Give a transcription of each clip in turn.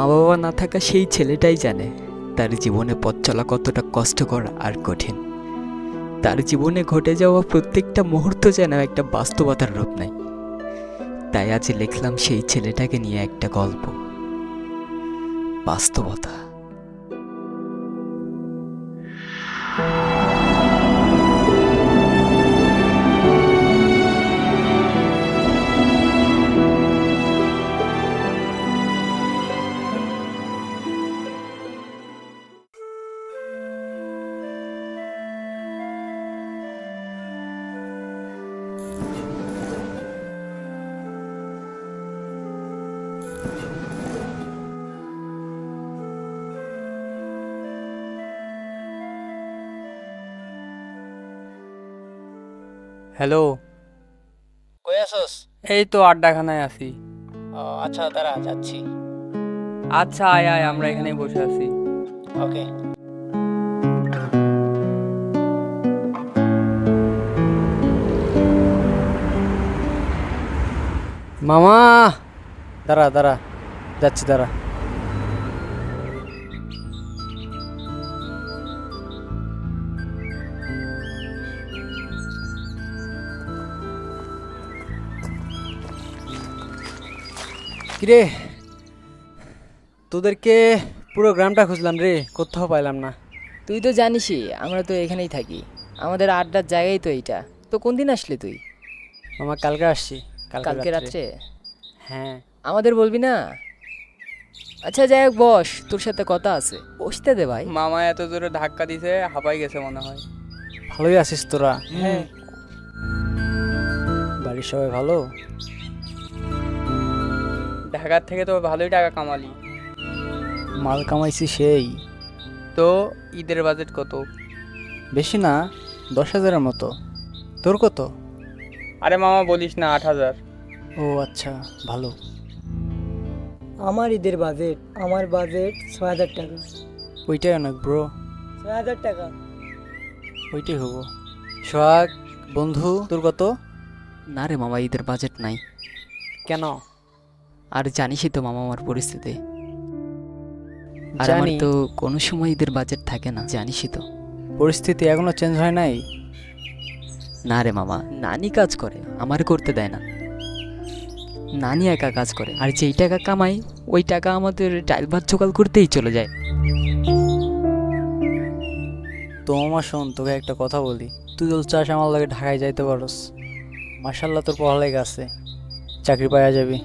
মা বাবা না থাকা সেই ছেলেটাই জানে তার জীবনে পথ চলা কতটা কষ্টকর আর কঠিন। তার জীবনে ঘটে যাওয়া প্রত্যেকটা মুহূর্ত যেন একটা বাস্তবতার রূপ নেয়। তাই আজ লিখলাম সেই ছেলেটাকে নিয়ে একটা গল্প, বাস্তবতা। হ্যালো। কই আছস? এই তো আড্ডাখানায় আছি। আচ্ছা দাঁড়া যাচ্ছি। আচ্ছা আয় আয়, আমরা এখানেই বসে আছি। ওকে। মামা, দাঁড়া দাঁড়া, যাচ্ছি দাঁড়া। কিরে, তোদেরকে পুরো গ্রামটা খুঁজলাম রে, কোথাও পাইলাম না। তুই তো জানিসই আমরা তো এখানেই থাকি, আমাদের আড্ডার জায়গাই তো এইটা। তো কোন দিন আসলি তুই? মামা কালকে আসছি। কালকে রাত্রে? হ্যাঁ। আমাদের বলবি না? আচ্ছা যাই হোক, বস, তোর সাথে কথা আছে, বসতে দে ভাই। মামা এত জোরে ধাক্কা দিছে, হাঁপাই গেছে মনে হয়। ভালোই আছিস তোরা? হ্যাঁ। বাড়ির সবাই ভালো? ঢাকার থেকে তো ভালোই টাকা কামালি। মাল কামাইছি সেই। তো ঈদের বাজেট কত? বেশি না, 10,000-এর মতো। তোর কত? আরে মামা বলিস না, 8,000। ও আচ্ছা, ভালো। আমার ঈদের বাজেট, আমার বাজেট 6,000 টাকা। ওইটাই অনেক ব্রো। 6,000 টাকা। ওইটাই হবো। সোহাগ বন্ধু, তোর কত? না রে মামা, ঈদের বাজেট নাই। কেন? আর জানিসই তো মামা আমার পরিস্থিতি। আর আমার জানি। তো কোনো সময় ঈদের বাজেট থাকে না, জানিসই তো। পরিস্থিতি এখনো চেঞ্জ হয় নাই? না রে মামা, নানি কাজ করে, আমার করতে দেয় না। নানি একা কাজ করে, আর যেই টাকা কামাই ওই টাকা আমাদের ডাল ভাত জোগাড় করতেই চলে যায়। তো মামা শোন, তোকে একটা কথা বলি। তুই যদি চাস আমার লাগে ঢাকায় যাইতে পারস। মার্শাল্লাহ, তোর পড়ালেখা আছে, চাকরি পাওয়া যাবি।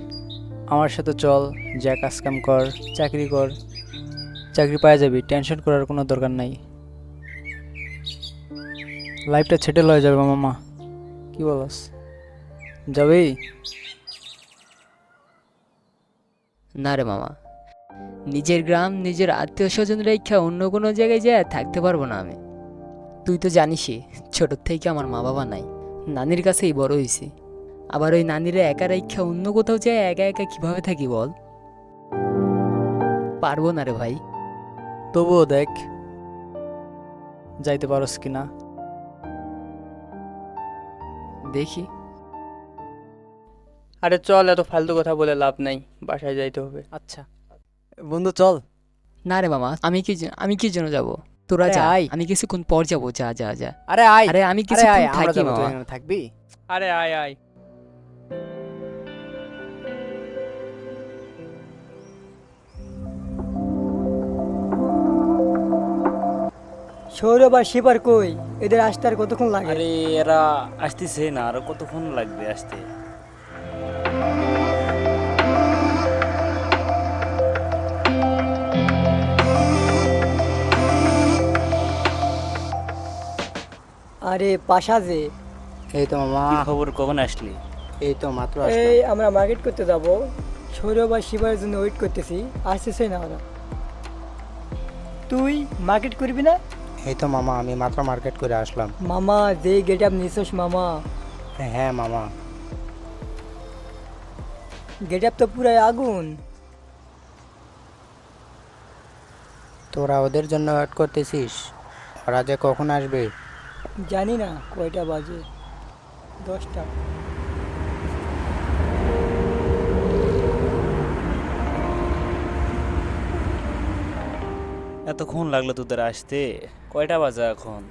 আমার সাথে চল, যা কাজ কাম কর, চাকরি কর, চাকরি পাওয়া যাবি। টেনশন করার কোনো দরকার নাই। লাইফটা সেটেল হয়ে যাবে মামা, কি বলস? যাবি? না রে মামা, নিজের গ্রাম, নিজের আত্মীয় স্বজন রেখা অন্য কোনো জায়গায় যায় থাকতে পারবো না আমি। তুই তো জানিসই ছোটোর থেকে আমার মা বাবা নাই, নানির কাছেই বড় হয়েছি। আবার ওই নানিরে একা রেখা অন্য কোথাও যায় একা একা কিভাবে থাকি বল? পারবো না রে ভাই। তবুও দেখ যাইতে পারস কিনা। দেখি। আরে চল, এত ফালতু কথা বলে লাভ নাই, বাসায় যাইতে হবে। আচ্ছা বন্ধু চল। না রে মামা, আমি কি জন্য যাব? তোরা আরে যা, আয়। আমি কিছুক্ষণ পর যাবো। যা যা যা। আরে আয়। আরে আমি আরে কিছুক্ষণ আয়, আমরা থাকি যাবো, তুই মামা। এখানে থাকবি? আরে আয় আয়। সৌরভ আর শিপার কই? এদের আসতে আর কতক্ষণ লাগে? আরে এরা আসতেছে না, আরো কতক্ষণ লাগবে আসতে? আরে পাশা যে। এই তো মামা। কি খবর, কখন আসলি? এই তো মাত্র এই আসলাম। আমরা মার্কেট করতে যাব, সৌরভ আর শিবার জন্য ওয়েট করতেছি, আসতেছে না ওরা। তুই মার্কেট করবি না? এই তো মামা, আমি মাত্র মার্কেট করে আসলাম। মামা যে গেট আপ নিছস মামা, হ্যাঁ মামা। গেট আপ তো পুরাই আগুন। তোরা ওদের জন্য ওয়েট করতেছিস? ওরা যে কখন আসবে? জানি না কয়টা বাজে, 10টা। এতক্ষণ লাগলো তোদের আসতে? কয়টা বাজে এখন?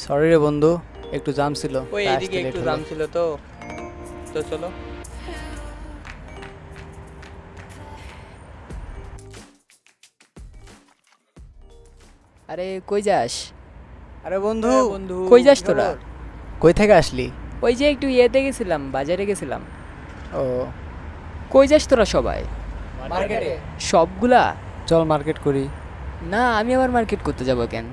সরি রে বন্ধু, একটু জাম ছিল, ওই তাই এদিকে আসতে late একটু হলো। দাম ছিল তো, তো চলো। আরে কই যাস? আরে বন্ধু, বন্ধু কই যাস তোরা? কই থেকে আসলি? ওই যে একটু ইয়েতে গেছিলাম, বাজারে গেছিলাম। ও, কই যাস তোরা সবাই? মার্কেটে। সবগুলা? চল মার্কেট করি। না, আমি আবার মার্কেট করতে যাব কেন?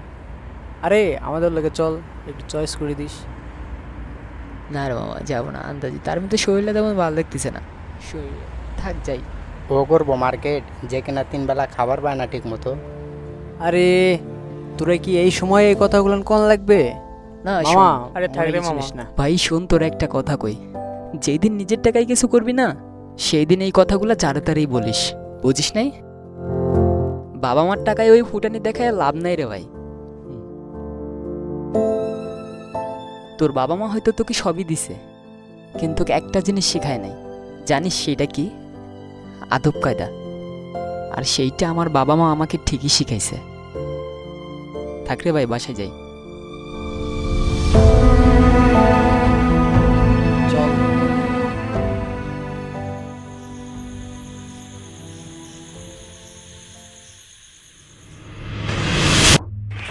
আরে আমাদের লোকে চল, একটু চয়েস করে দিস। না রে মামা, যাবো না আন্দাজি। তার মধ্যে শরীরটা তেমন ভালো লাগতেছে না। শরীর থাক যাই। ও করবো মার্কেট, যে কিনা 3 বেলা খাবার পায় না ঠিক মতো। আরে তোরা কি এই সময় এই কথাগুলো কোন লাগবে? না মামা, শোন, আরে থাক রে মামা না। ভাই শোন, তোর একটা কথা কই। যেদিন নিজের টাকায় কিছু করবি না, সেই দিন এই কথাগুলো চারতারেই বলিস, বুঝিস নাই? বাবা মার টাকায় ওই ফুটানি দেখায় লাভ নাই রে ভাই। তোর বাবা মা হয়তো তোকে সবই দিছে, কিন্তু তোকে একটা জিনিস শেখায় নাই। জানিস সেটা কি? আদব কায়দা। আর সেইটা আমার বাবা মা আমাকে ঠিকই শিখাইছে। থাক রে ভাই, বাসায় যাই। চল।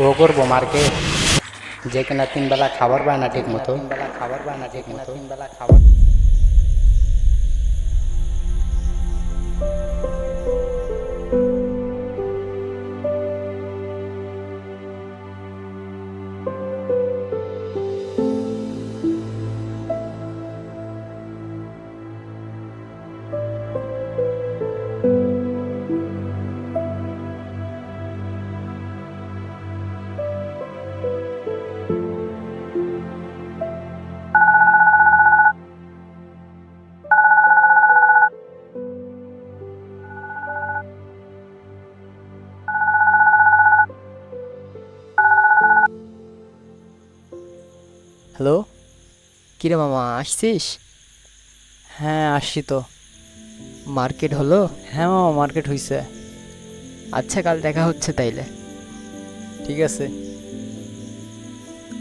ও করবো মার্কেট, যে কিনা 3 বেলা খাবার পায় না ঠিক মতো। 3 বেলা খাবার পায় না ঠিক মতো। 3 বেলা খাবার। হ্যালো। কিরে মামা, আসছিস? হ্যাঁ আসছি তো। মার্কেট হলো? হ্যাঁ মামা, মার্কেট হইছে। আচ্ছা, কাল দেখা হচ্ছে তাইলে। ঠিক আছে।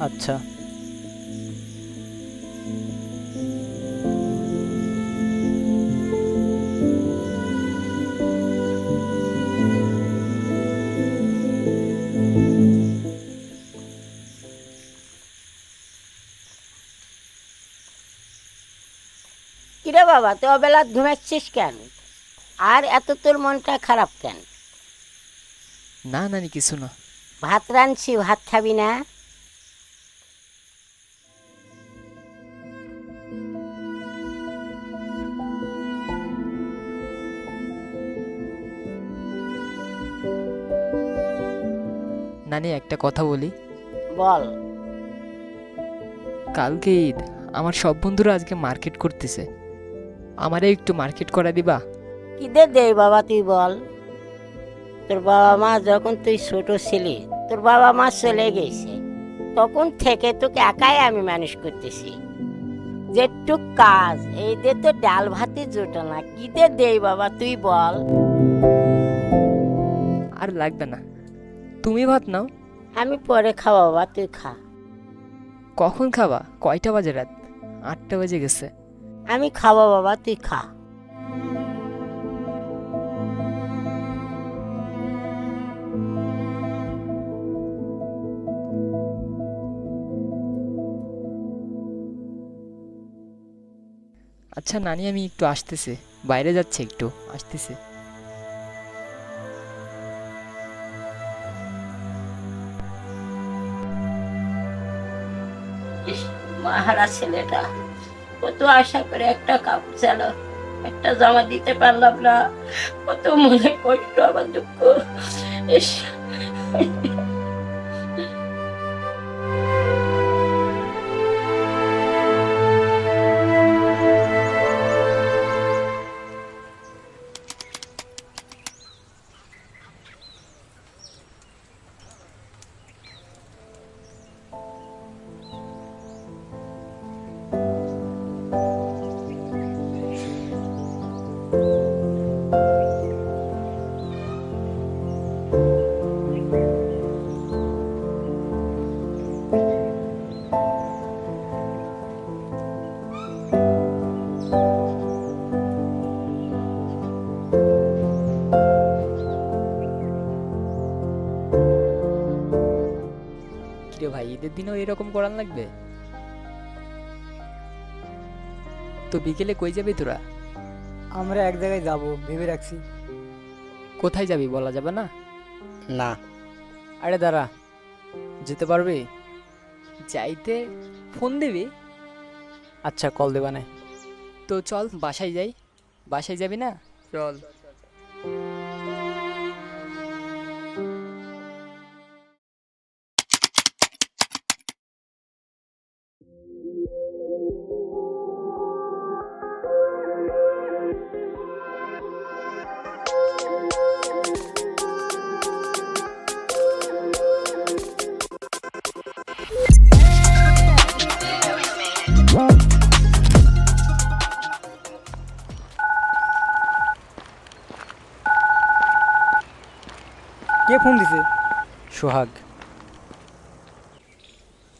আচ্ছা। কিরে বাবা, তুই অবেলা ঘুমাচ্ছিস কেন? আর এত তোর মনটা খারাপ কেন? না নানি, কিছু না। ভাত রাঁধছি, ভাত খাবি না? নানি, একটা কথা বলি। বল। কালকে ঈদ, আমার সব বন্ধুরা আজকে মার্কেট করতেছে। আমারে একটু মার্কেট করে দিবা? কিদের দে বাবা, তুই বল। তোর বাবা মা যখন তুই ছোট ছিলি, তোর বাবা মা চলে গেছে, তখন থেকে তোকে একাই আমি মানুষ করতেছি। যেটুক কাজ এই দে, তো ডাল ভাতে জোটে না। কিদের দে বাবা, তুই বল। আর লাগবে না, তুমি ভাত নাও। আমি পরে খাওয়া বাবা, তুই খা। কখন খাবা? কয়টা বাজে? রাত 8টা বাজে গেছে। আমি খাওয়া বাবা, তুই খা। আচ্ছা নানি, আমি একটু আসতেছি, বাইরে যাচ্ছে, একটু আসতেছি। মাহারা ছেলেটা, কত আশা করে একটা কাপড় চালো, একটা জামা দিতে পারলাম না। কত মনে কষ্ট, আবার দুঃখ। ইস, ঈদের দিনেও এরকম করান লাগবে? তো বিকেলে কই যাবি তোরা? আমরা এক জায়গায় যাব ভেবে রাখছি। কোথায় যাবি বলা যাবে না? না। আরে দাঁড়া, যেতে পারবি? যাইতে ফোন দিবি? আচ্ছা, কল দেবানে। তো চল বাসায় যাই। বাসায় যাবি না? চল। কে ফোন দিছে? সোহাগ।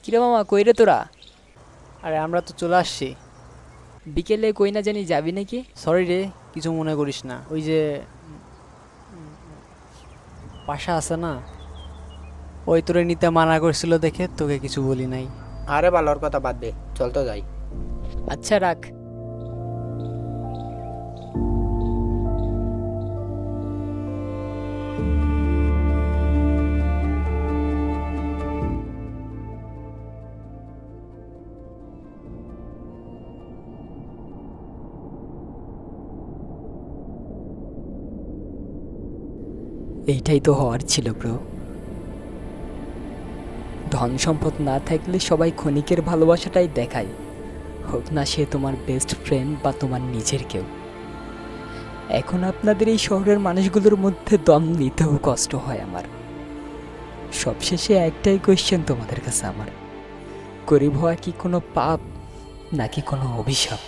কিরে মামা, কই রে তোরা? আরে আমরা তো চলে আসছি। বিকেলে কই না জানি যাবি নাকি? সরি রে, কিছু মনে করিস না। ওই যে পাশা আছে না, ওই তোরে নিতে মানা করছিল দেখে তোকে কিছু বলি নাই। আরে ভালোর কথা বাদ দে, চল তো যাই। আচ্ছা রাখ। এইটাই তো হওয়ার ছিল ব্রো। ধন সম্পদ না থাকলে সবাই ক্ষণিকের ভালোবাসাটাই দেখায়, হোক না সে তোমার বেস্ট ফ্রেন্ড বা তোমার নিজের কেউ। এখন আপনাদের এই শহরের মানুষগুলোর মধ্যে দম নিতেও কষ্ট হয় আমার। সবশেষে একটাই কোয়েশ্চেন তোমাদের কাছে আমার, গরিব হওয়া কি কোনো পাপ নাকি কোনো অভিশাপ?